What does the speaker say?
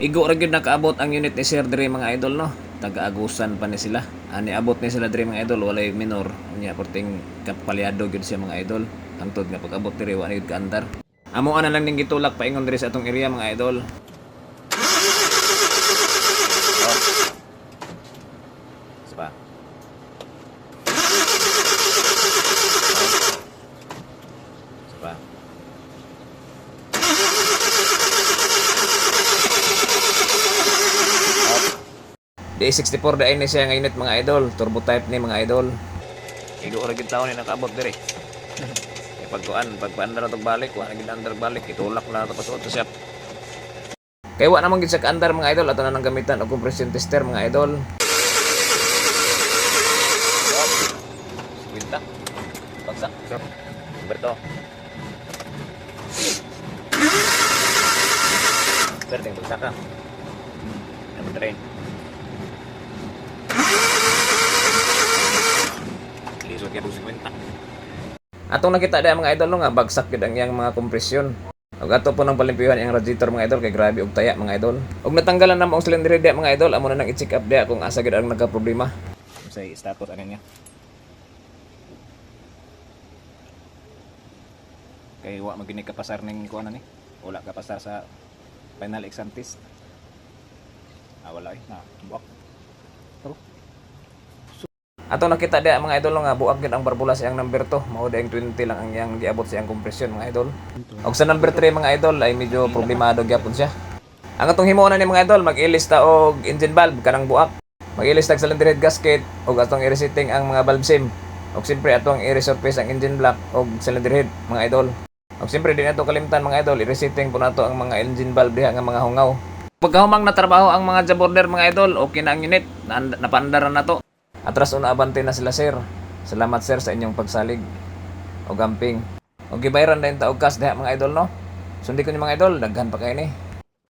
Igo ra gyud nakaabot ang unit ni Sir dire mga idol no. Taga-agusan pa ni sila. Ani abot ni sila dire mga idol walay minor. Unya porting kapalyado gyud siya mga idol. Hangtod nga pag-abot dire wa na gyud kaandar. Amo ana lang ning gitulak paingon dire sa atong area mga idol. Sapa. Sapa. D64 dai ni siya nga unit mga idol, turbo type ni mga idol. Igo ra gyud taon ni nakaabot dire. Kay pagkuan, pagpaandar tog balik, wa na gyud andar balik, itulak na to pasuot sa shop. Kay wa namang gid sa kaandar mga idol, ato na nang gamitan og compression tester mga idol. Winta. Bagsak. Berto. Perdeng bagsak ka. Number 3. Lisod kaya 50. Atong nakita dai mga idol no, nga bagsak gid ang iyang mga kompresyon. Ug ato po nang palimpyuhan ang radiator mga idol kay grabe og taya mga idol. Ug natanggalan na mo ang cylinder head mga idol, amo na nang i-check up dia kung asa gid ang nagka-problema. Say status ani niya. Kay wa magini ka pasar ning kuan ani. Wala ka pasar sa final exam test. Wala na buak. Ato nakita dia mga idol nga buak gid ang barbula sa iyang number 2, mao daing 20 lang ang iyang giabot sa iyang compression mga idol. Og sa number 3 mga idol ay medyo problemado gyapon siya. Ang atong himuon ni mga idol mag-ilis ta og engine valve kanang buak. Mag-ilis tag cylinder head gasket og atong i-resetting ang mga valve sim. Og siyempre atong i-resurface ang engine block og cylinder head mga idol. Og siyempre din ato kalimtan mga idol i-resetting po nato ang mga engine valve diha nga mga hungaw. Pagkahumang na trabaho ang mga job order mga idol, okay na ang unit, napaandaran na to. Atras una abante na sila sir. Salamat sir sa inyong pagsalig o gamping. O gibayran din ta og cash diha mga idol no. Sundi ko ni mga idol, daghan pa kay ni.